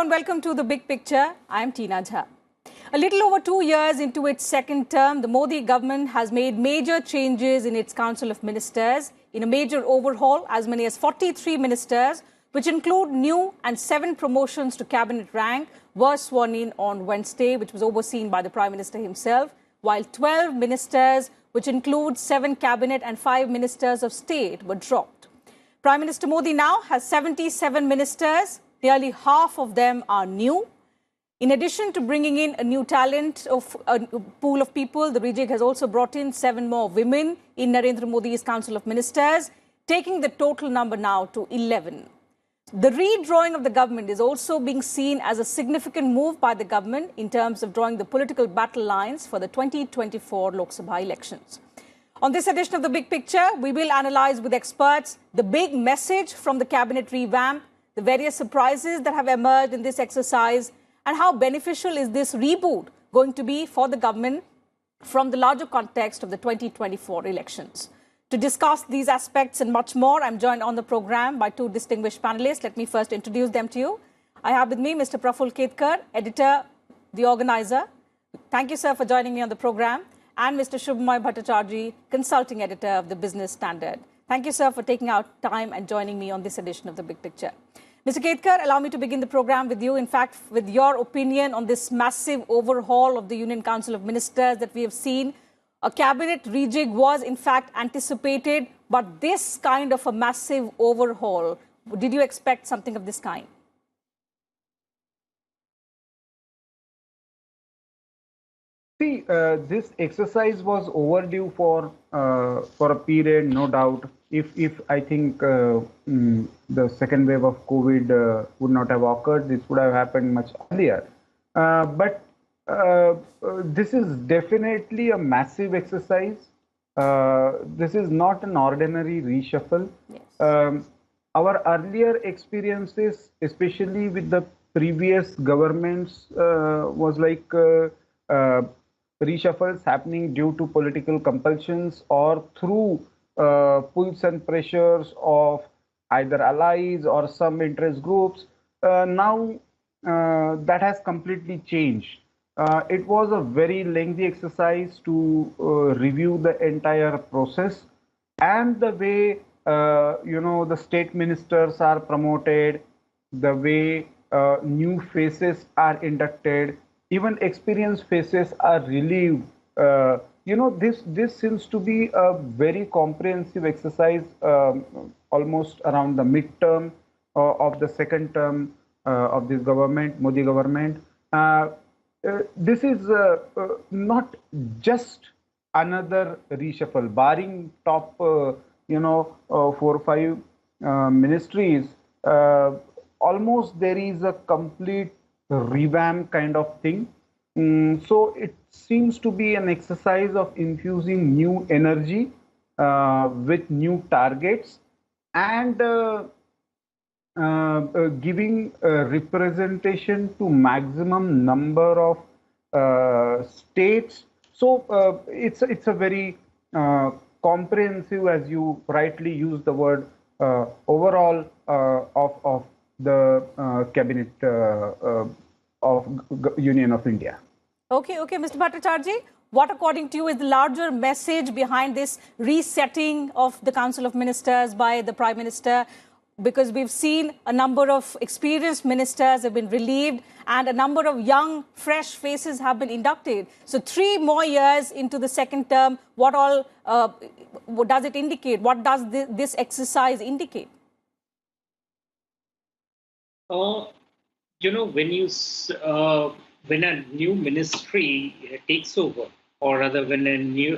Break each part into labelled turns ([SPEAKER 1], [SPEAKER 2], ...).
[SPEAKER 1] and welcome to The Big Picture. I am Tina Jha. A little over 2 years into its second term, the Modi government has made major changes in its Council of Ministers. In a major overhaul, as many as 43 ministers, which include new and 7 promotions to cabinet rank, were sworn in on Wednesday, which was overseen by the Prime Minister himself, while 12 ministers, which include 7 cabinet and 5 ministers of state, were dropped. Prime Minister Modi now has 77 ministers. Nearly half of them are new. In addition to bringing in a new talent of a pool of people, the rejig has also brought in 7 more women in Narendra Modi's Council of Ministers, taking the total number now to 11. The redrawing of the government is also being seen as a significant move by the government in terms of drawing the political battle lines for the 2024 Lok Sabha elections. On this edition of The Big Picture, we will analyse with experts the big message from the cabinet revamp, the various surprises that have emerged in this exercise, and how beneficial is this reboot going to be for the government from the larger context of the 2024 elections. To discuss these aspects and much more, I'm joined on the program by 2 distinguished panelists. Let me first introduce them to you. I have with me Mr. Praful Ketkar, editor, the organizer. Thank you, sir, for joining me on the program. And Mr. Shubhamay Bhattacharjee, consulting editor of the Business Standard. Thank you, sir, for taking out time and joining me on this edition of The Big Picture. Mr. Ketkar, allow me to begin the program with you, in fact, with your opinion on this massive overhaul of the Union Council of Ministers that we have seen. A cabinet rejig was, in fact, anticipated, but this kind of a massive overhaul, did you expect something of this kind?
[SPEAKER 2] See, this exercise was overdue for a period, no doubt. If I think the second wave of COVID would not have occurred, this would have happened much earlier. But this is definitely a massive exercise. This is not an ordinary reshuffle. Yes. Our earlier experiences, especially with the previous governments, was like reshuffles happening due to political compulsions or through pulls and pressures of either allies or some interest groups. Now that has completely changed. It was a very lengthy exercise to review the entire process and the way the state ministers are promoted, the way new faces are inducted, even experienced faces are relieved. This seems to be a very comprehensive exercise, almost around the midterm of the second term of this government, Modi government. This is not just another reshuffle, barring top, 4 or 5 ministries. Almost there is a complete revamp kind of thing. So it seems to be an exercise of infusing new energy with new targets and giving representation to maximum number of states. So it's a very comprehensive, as you rightly use the word, overall of the cabinet of Union of India.
[SPEAKER 1] Okay, Mr. Bhattacharjee, what according to you is the larger message behind this resetting of the Council of Ministers by the Prime Minister? Because we've seen a number of experienced ministers have been relieved and a number of young, fresh faces have been inducted. So 3 more years into the second term, what all what does it indicate? What does this exercise indicate?
[SPEAKER 3] When a new ministry takes over, or rather when a new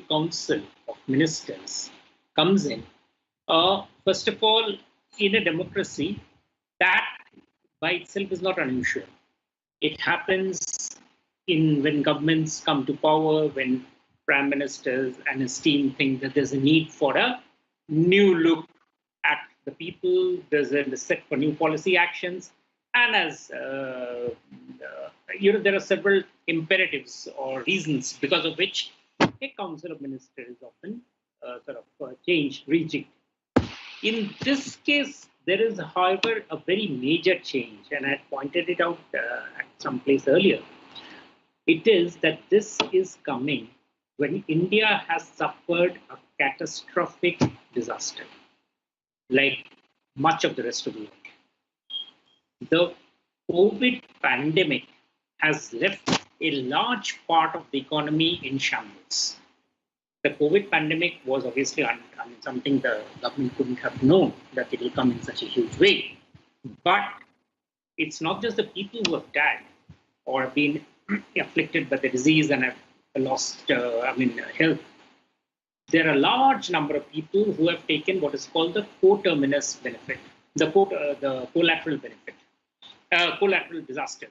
[SPEAKER 3] council of ministers comes in, first of all, in a democracy, that by itself is not unusual. It happens when governments come to power, when prime ministers and his team think that there's a need for a new look at the people, there's a set for new policy actions, and as there are several imperatives or reasons because of which a council of ministers is often changed, rejigged. In this case, there is, however, a very major change, and I pointed it out at some place earlier. It is that this is coming when India has suffered a catastrophic disaster, like much of the rest of the world. The COVID pandemic has left a large part of the economy in shambles. The COVID pandemic was obviously something the government couldn't have known that it will come in such a huge way. But it's not just the people who have died or have been afflicted by the disease and have lost health. There are a large number of people who have taken what is called the coterminous benefit, the collateral benefit, collateral disaster.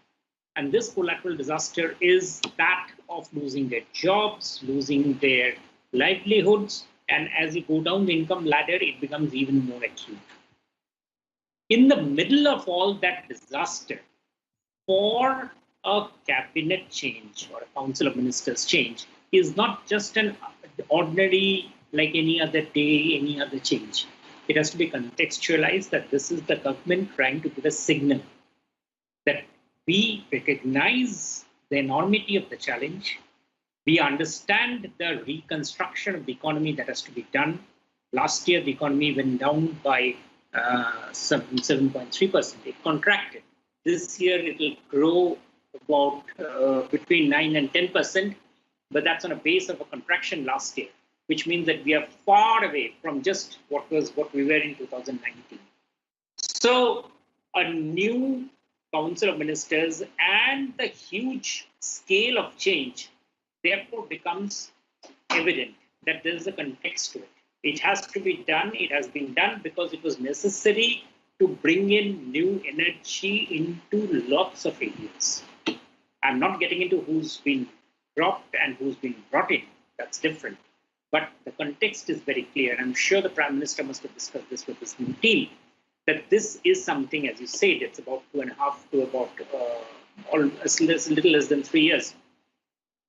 [SPEAKER 3] And this collateral disaster is that of losing their jobs, losing their livelihoods, and as you go down the income ladder, it becomes even more acute. In the middle of all that disaster, for a cabinet change or a council of ministers change is not just an ordinary, like any other day, any other change. It has to be contextualized that this is the government trying to give a signal that we recognize the enormity of the challenge. We understand the reconstruction of the economy that has to be done. Last year, the economy went down by 7.3%. It contracted. This year, it will grow about between 9 and 10%, but that's on a base of a contraction last year, which means that we are far away from just what we were in 2019. So a new Council of Ministers and the huge scale of change therefore becomes evident that there is a context to it. It has to be done. It has been done because it was necessary to bring in new energy into lots of areas. I'm not getting into who's been dropped and who's been brought in. That's different. But the context is very clear. And I'm sure the Prime Minister must have discussed this with his new team, that this is something, as you said, it's about 2.5 to about a little less than 3 years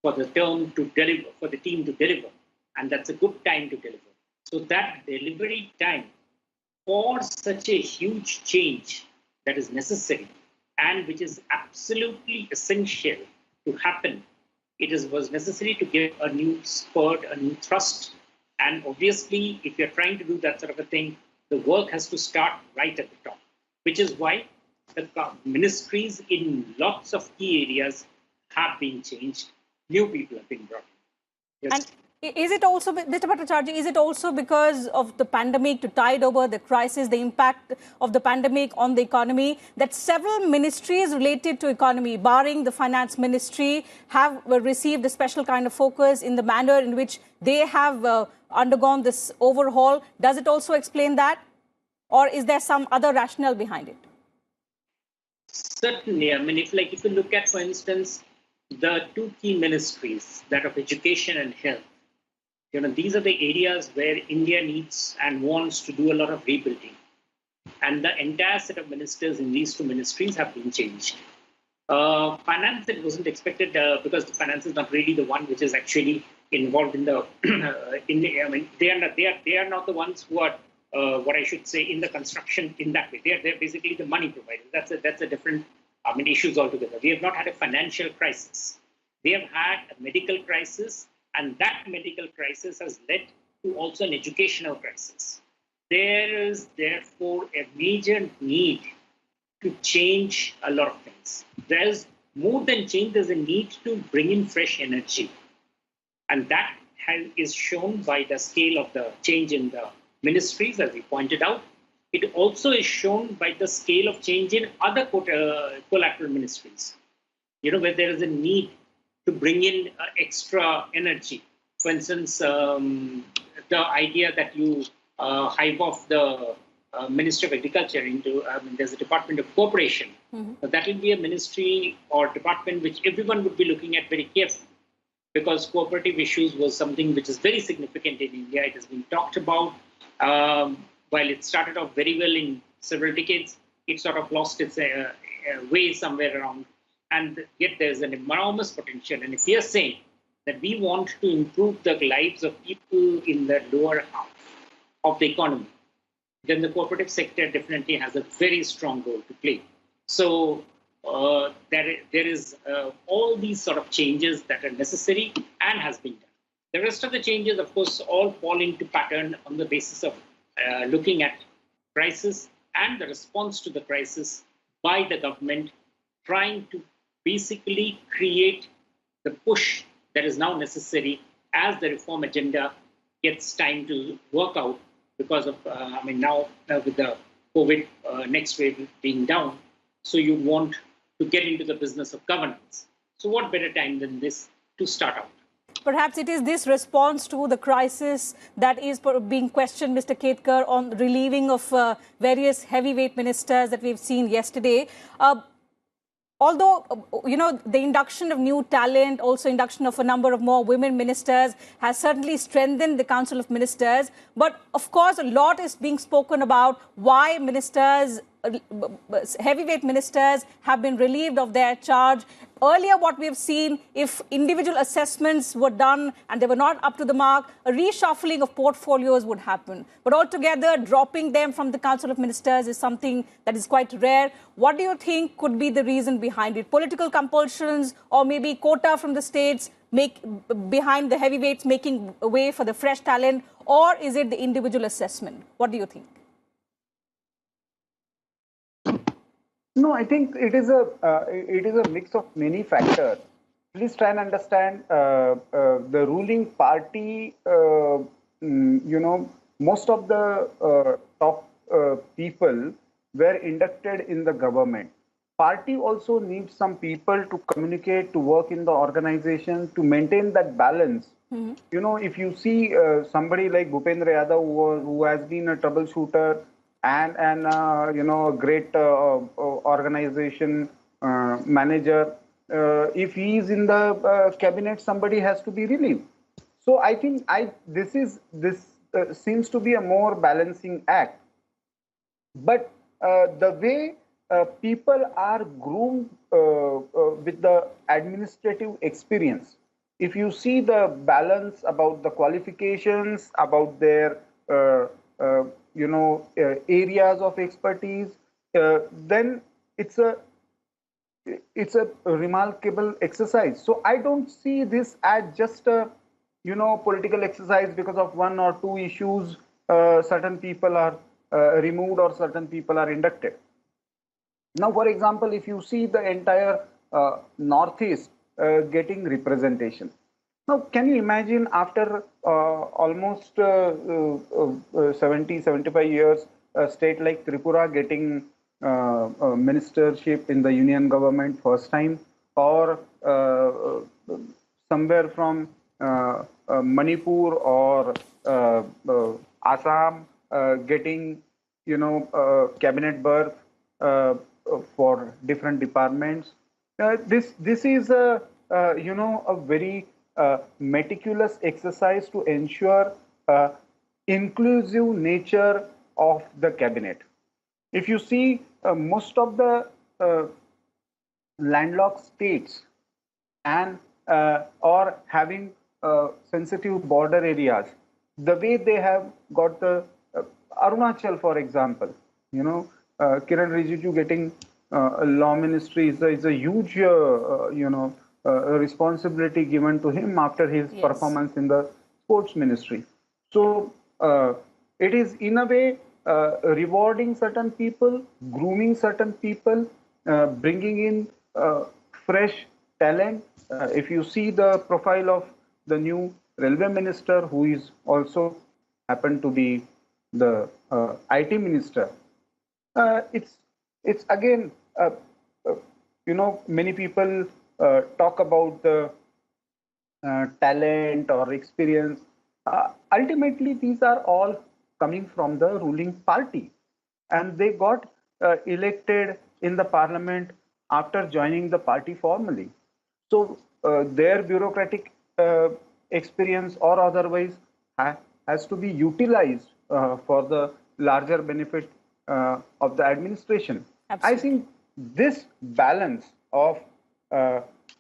[SPEAKER 3] for the term to deliver, for the team to deliver. And that's a good time to deliver. So that delivery time for such a huge change that is necessary and which is absolutely essential to happen, was necessary to give a new spurt, a new thrust. And obviously, if you're trying to do that sort of a thing, the work has to start right at the top, which is why the ministries in lots of key areas have been changed. New people have been brought in. Yes.
[SPEAKER 1] And is it also, Mr. Bhattacharjee, is it also because of the pandemic to tide over the crisis, the impact of the pandemic on the economy, that several ministries related to economy, barring the finance ministry, have received a special kind of focus in the manner in which they have undergone this overhaul? Does it also explain that? Or is there some other rationale behind it?
[SPEAKER 3] Certainly. I mean, if you look at, for instance, the two key ministries, that of education and health, these are the areas where India needs and wants to do a lot of rebuilding. And the entire set of ministers in these two ministries have been changed. Finance, it wasn't expected because the finance is not really the one which is actually involved in the, they are not the ones who are, what I should say, in the construction in that way. They're basically the money providers. That's a different, issues altogether. We have not had a financial crisis. We have had a medical crisis, and that medical crisis has led to also an educational crisis. There is therefore a major need to change a lot of things. There's more than change, there's a need to bring in fresh energy. And that is shown by the scale of the change in the ministries, as we pointed out. It also is shown by the scale of change in other collateral ministries, where there is a need to bring in extra energy. For instance, the idea that you hive off the Ministry of Agriculture into, there's a Department of Cooperation. Mm-hmm. That will be a ministry or department which everyone would be looking at very carefully, because cooperative issues was something which is very significant in India. It has been talked about. While it started off very well in several decades, it sort of lost its way somewhere around. And yet there's an enormous potential. And if we are saying that we want to improve the lives of people in the lower half of the economy, then the cooperative sector definitely has a very strong role to play. So there is all these sort of changes that are necessary and has been done. The rest of the changes, of course, all fall into pattern on the basis of looking at crisis and the response to the crisis by the government, trying to basically create the push that is now necessary as the reform agenda gets time to work out because of, now with the COVID next wave being down. So you want to get into the business of governance. So what better time than this to start out?
[SPEAKER 1] Perhaps it is this response to the crisis that is being questioned, Mr. Ketkar, on relieving of various heavyweight ministers that we've seen yesterday. Although, the induction of new talent, also induction of a number of more women ministers has certainly strengthened the Council of Ministers. But of course, a lot is being spoken about why ministers, heavyweight ministers have been relieved of their charge. Earlier, what we have seen, if individual assessments were done and they were not up to the mark, a reshuffling of portfolios would happen. But altogether, dropping them from the Council of Ministers is something that is quite rare. What do you think could be the reason behind it? Political compulsions or maybe quota from the states behind the heavyweights making way for the fresh talent? Or is it the individual assessment? What do you think?
[SPEAKER 2] No, I think it is a mix of many factors. Please try and understand the ruling party. Most of the top people were inducted in the government. Party also needs some people to communicate, to work in the organization, to maintain that balance. Mm-hmm. If you see somebody like Bhupendra Yadav, who has been a troubleshooter, and a great organization manager. If he is in the cabinet, somebody has to be relieved. So I think this seems to be a more balancing act. But the way people are groomed with the administrative experience, if you see the balance about the qualifications, about their areas of expertise, then it's a remarkable exercise. So I don't see this as just a political exercise because of one or two issues. Certain people are removed or certain people are inducted. Now, for example, if you see the entire Northeast getting representation. Now, can you imagine after almost 70, 75 years, a state like Tripura getting ministership in the union government first time, or somewhere from Manipur or Assam getting, cabinet berth for different departments. This is a very meticulous exercise to ensure inclusive nature of the cabinet. If you see most of the landlocked states and or having sensitive border areas, the way they have got the Arunachal, for example, Kiran Rijiju getting law ministry is a huge, responsibility given to him after his performance in the sports ministry. So it is in a way rewarding certain people, grooming certain people, bringing in fresh talent. If you see the profile of the new railway minister, who is also happened to be the IT minister, it's again, many people talk about the talent or experience. Ultimately, these are all coming from the ruling party, and they got elected in the parliament after joining the party formally. So their bureaucratic experience or otherwise has to be utilized for the larger benefit of the administration. Absolutely. I think this balance of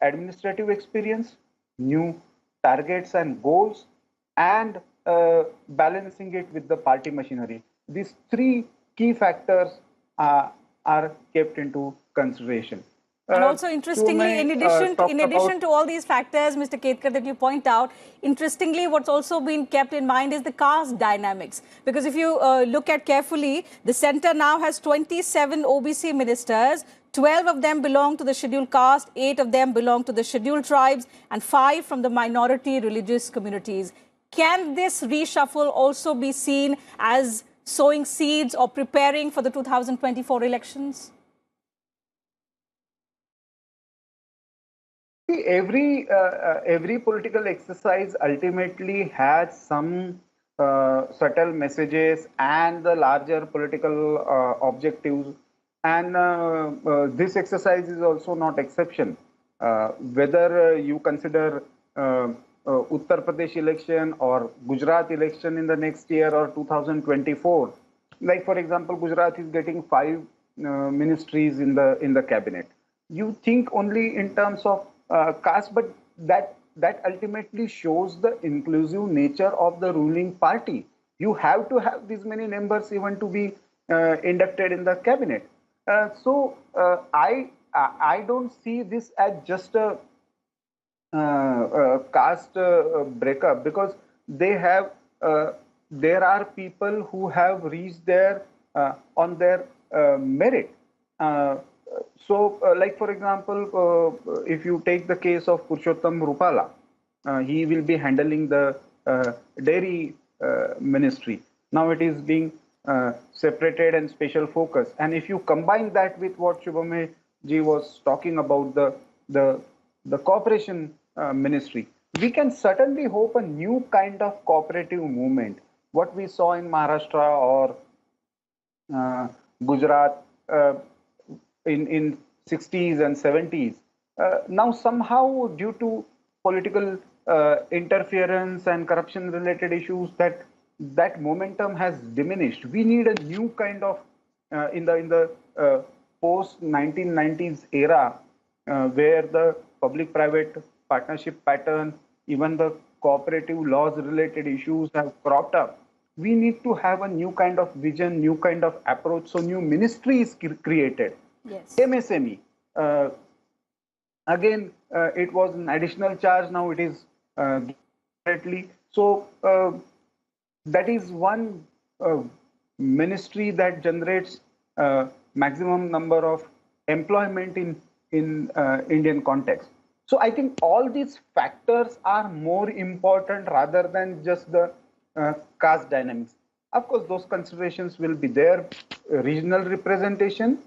[SPEAKER 2] administrative experience, new targets and goals, and balancing it with the party machinery. these three key factors are kept into consideration.
[SPEAKER 1] And also,
[SPEAKER 2] So
[SPEAKER 1] interestingly, in
[SPEAKER 2] talked about
[SPEAKER 1] addition to all these factors, Mr. Ketkar, that you point out, interestingly, what's also been kept in mind is the caste dynamics. Because if you look at carefully, the centre now has 27 OBC ministers. 12 of them belong to the scheduled caste, 8 of them belong to the scheduled tribes, and 5 from the minority religious communities. Can this reshuffle also be seen as sowing seeds or preparing for the 2024 elections?
[SPEAKER 2] See, every political exercise ultimately has some subtle messages and the larger political objectives, and this exercise is also not exception. Whether you consider Uttar Pradesh election or Gujarat election in the next year or 2024, like for example, Gujarat is getting 5 ministries in the cabinet. You think only in terms of caste, but that ultimately shows the inclusive nature of the ruling party. You have to have these many members even to be inducted in the cabinet. I don't see this as just a caste breakup, because they have there are people who have reached there on their merit. Like for example, if you take the case of Purushottam Rupala, he will be handling the dairy ministry. Now it is being separated and special focus. And if you combine that with what Shubham ji was talking about, the cooperation ministry, we can certainly hope a new kind of cooperative movement. What we saw in Maharashtra or Gujarat in 60s and 70s. Now somehow, due to political interference and corruption related issues, that momentum has diminished. We need a new kind of in the post 1990s era, where the public private partnership pattern, even the cooperative laws related issues have cropped up. We need to have a new kind of vision, new kind of approach. So new ministry is created.
[SPEAKER 1] Yes.
[SPEAKER 2] MSME, again, it was an additional charge. Now it is directly. So that is one ministry that generates maximum number of employment in Indian context. So I think all these factors are more important rather than just the caste dynamics. Of course, those considerations will be there: regional representation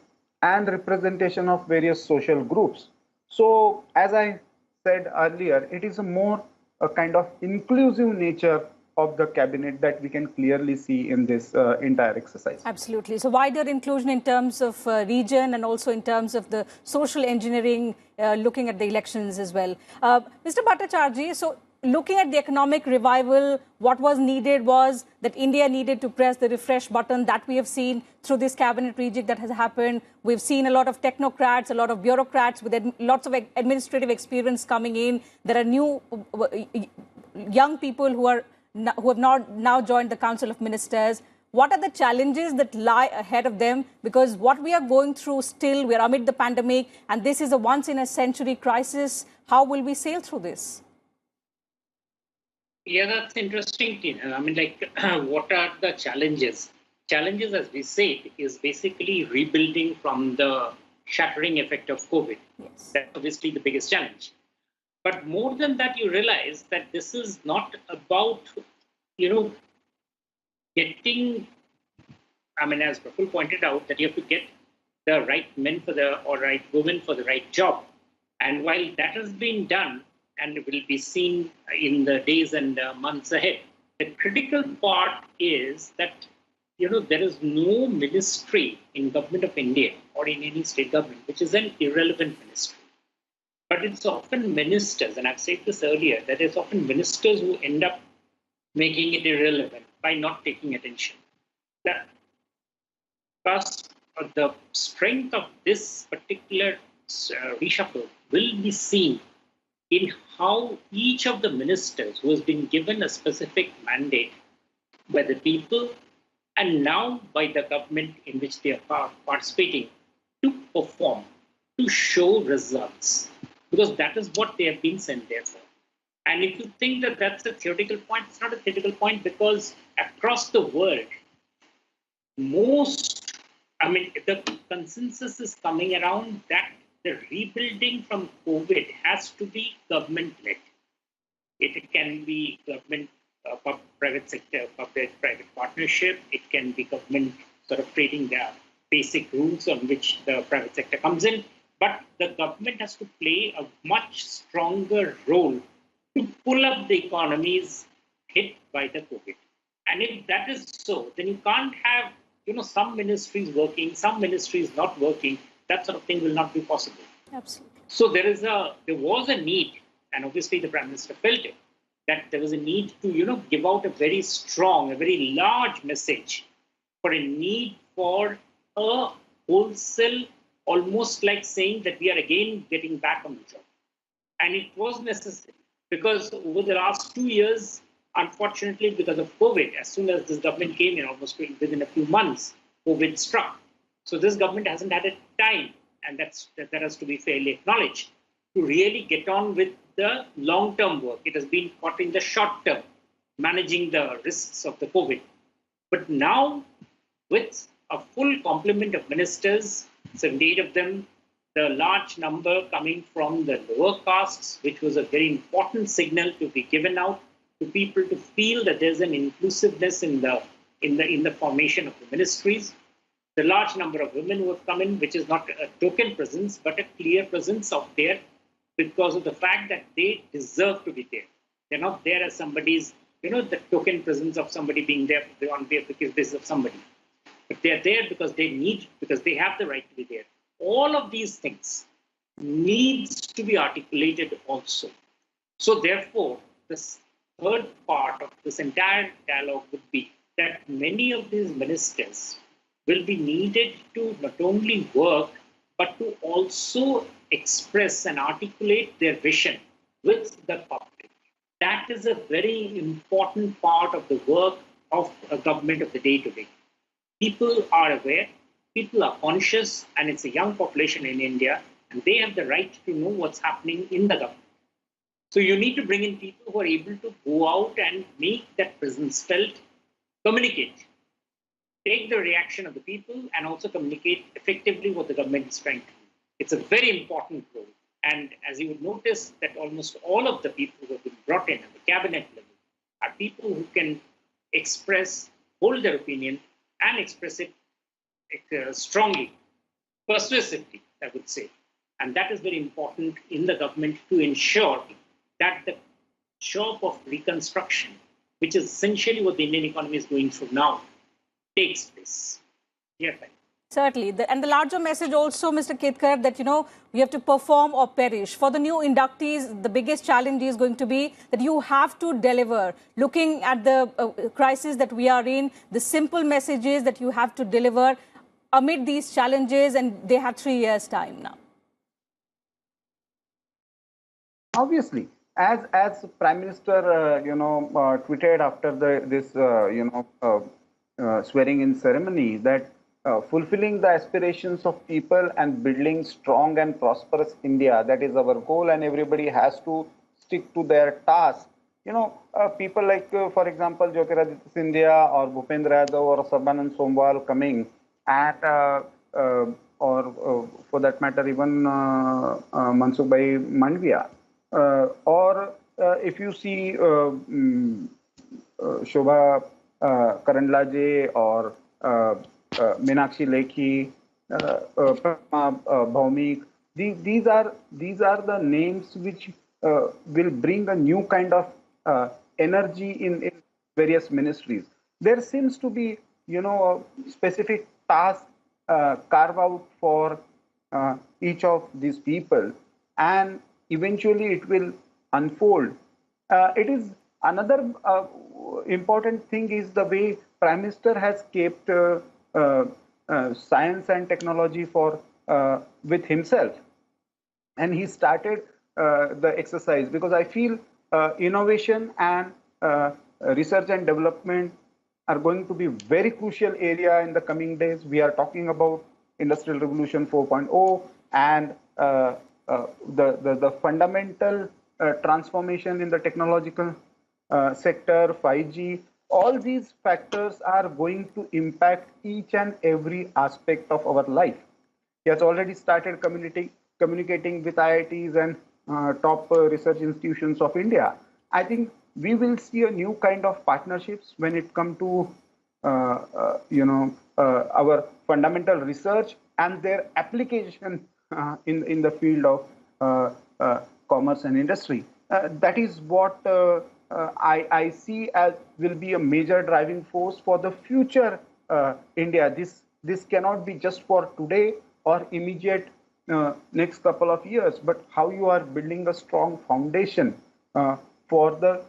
[SPEAKER 2] and representation of various social groups. So, as I said earlier, it is a kind of inclusive nature of the cabinet that we can clearly see in this entire exercise.
[SPEAKER 1] Absolutely. So wider inclusion in terms of region and also in terms of the social engineering, looking at the elections as well. Mr. Bhattacharjee, so looking at the economic revival, what was needed was that India needed to press the refresh button that we have seen through this cabinet rejig that has happened. We've seen a lot of technocrats, a lot of bureaucrats with lots of administrative experience coming in. There are new young people who have now joined the Council of Ministers. What are the challenges that lie ahead of them? Because what we are going through still, we're amid the pandemic, and this is a once-in-a-century crisis. How will we sail through this?
[SPEAKER 3] Yeah, that's interesting, Tina. I mean, like, what are the challenges? Challenges, as we said, is basically rebuilding from the shattering effect of COVID.
[SPEAKER 1] Yes.
[SPEAKER 3] That's obviously the biggest challenge. But more than that, you realize that this is not about, getting, I mean, as Praful pointed out, that you have to get the right men or right women for the right job. And while that has been done, and will be seen in the days and months ahead, the critical part is that, there is no ministry in Government of India or in any state government which is an irrelevant ministry. But it's often ministers, and I've said this earlier, that it's often ministers who end up making it irrelevant by not taking attention. The strength of this particular reshuffle will be seen in how each of the ministers who has been given a specific mandate by the people and now by the government in which they are participating to perform, to show results, because that is what they have been sent there for. And if you think that that's a theoretical point, it's not a theoretical point, because across the world, the consensus is coming around that the rebuilding from COVID has to be government-led. It can be government, private sector, public-private partnership. It can be government sort of creating the basic rules on which the private sector comes in. But the government has to play a much stronger role to pull up the economies hit by the COVID. And if that is so, then you can't have some ministries working, some ministries not working. That sort of thing will not be possible.
[SPEAKER 1] Absolutely.
[SPEAKER 3] So there was a need, and obviously the Prime Minister felt it, that there was a need to give out a very strong, a very large message for a need for a wholesale, almost like saying that we are again getting back on the job. And it was necessary because over the last 2 years, unfortunately, because of COVID, as soon as this government came in, almost within a few months, COVID struck. So this government hasn't had a time, and that has to be fairly acknowledged, to really get on with the long-term work. It has been caught in the short term, managing the risks of the COVID. But now, with a full complement of ministers, 78 of them, the large number coming from the lower castes, which was a very important signal to be given out to people to feel that there's an inclusiveness in the formation of the ministries. The large number of women who have come in, which is not a token presence, but a clear presence of there because of the fact that they deserve to be there. They're not there as somebody's, the token presence of somebody being there on the basis of somebody. But they're there because they have the right to be there. All of these things needs to be articulated also. So therefore, the third part of this entire dialogue would be that many of these ministers will be needed to not only work, but to also express and articulate their vision with the public. That is a very important part of the work of a government of the day-to-day. People are aware, people are conscious, and it's a young population in India, and they have the right to know what's happening in the government. So you need to bring in people who are able to go out and make that presence felt, communicate, take the reaction of the people, and also communicate effectively what the government is trying to do. It's a very important role. And as you would notice, that almost all of the people who have been brought in at the cabinet level are people who can express, hold their opinion, and express it strongly, persuasively, I would say. And that is very important in the government to ensure that the job of reconstruction, which is essentially what the Indian economy is going through now, takes place. Yeah, thank you.
[SPEAKER 1] Certainly. And the larger message also, Mr. Ketkar, that, we have to perform or perish. For the new inductees, the biggest challenge is going to be that you have to deliver. Looking at the crisis that we are in, the simple messages that you have to deliver amid these challenges, and they have 3 years' time now.
[SPEAKER 2] Obviously, as Prime Minister, tweeted after this swearing-in ceremony that fulfilling the aspirations of people and building strong and prosperous India, that is our goal, and everybody has to stick to their task. People like, for example, Jyotiraditya Scindia or Bhupendra Yadav or Sarbanand Sonowal coming at, or for that matter, even Mansukh Mandviya. Or if you see Shobha Karandlaje or Meenakshi Lekhi, Bhaumik, these are the names which will bring a new kind of energy in various ministries. There seems to be, a specific task carved out for each of these people, and eventually it will unfold. It is another important thing is the way Prime Minister has kept science and technology with himself, and he started the exercise, because I feel innovation and research and development are going to be very crucial area in the coming days. We are talking about Industrial Revolution 4.0 and the fundamental transformation in the technological sector, 5G. All these factors are going to impact each and every aspect of our life. He has already started communicating with IITs and top research institutions of India. I think we will see a new kind of partnerships when it comes to our fundamental research and their application in the field of commerce and industry. That is what I see as will be a major driving force for the future India. This cannot be just for today or immediate next couple of years, but how you are building a strong foundation for the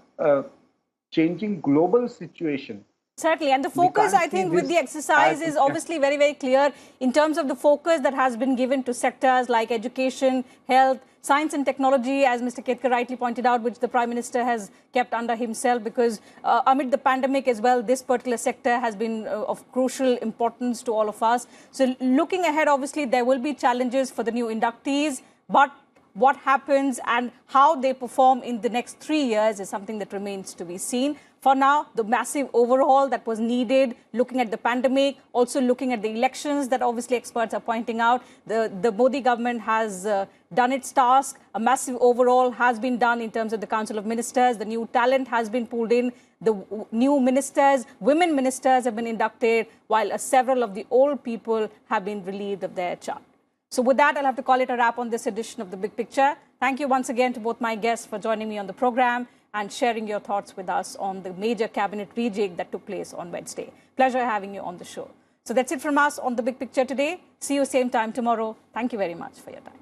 [SPEAKER 2] changing global situation.
[SPEAKER 1] Certainly, and the focus, I think, with the exercise is obviously very, very clear in terms of the focus that has been given to sectors like education, health, science and technology, as Mr. Ketkar rightly pointed out, which the Prime Minister has kept under himself, because amid the pandemic as well, this particular sector has been of crucial importance to all of us. So looking ahead, obviously, there will be challenges for the new inductees, but what happens and how they perform in the next 3 years is something that remains to be seen. For now, the massive overhaul that was needed, looking at the pandemic, also looking at the elections that obviously experts are pointing out, the Modi government has done its task. A massive overhaul has been done in terms of the Council of Ministers. The new talent has been pulled in. The new ministers, women ministers have been inducted, while several of the old people have been relieved of their charge. So with that, I'll have to call it a wrap on this edition of The Big Picture. Thank you once again to both my guests for joining me on the program and sharing your thoughts with us on the major cabinet rejig that took place on Wednesday. Pleasure having you on the show. So that's it from us on The Big Picture today. See you same time tomorrow. Thank you very much for your time.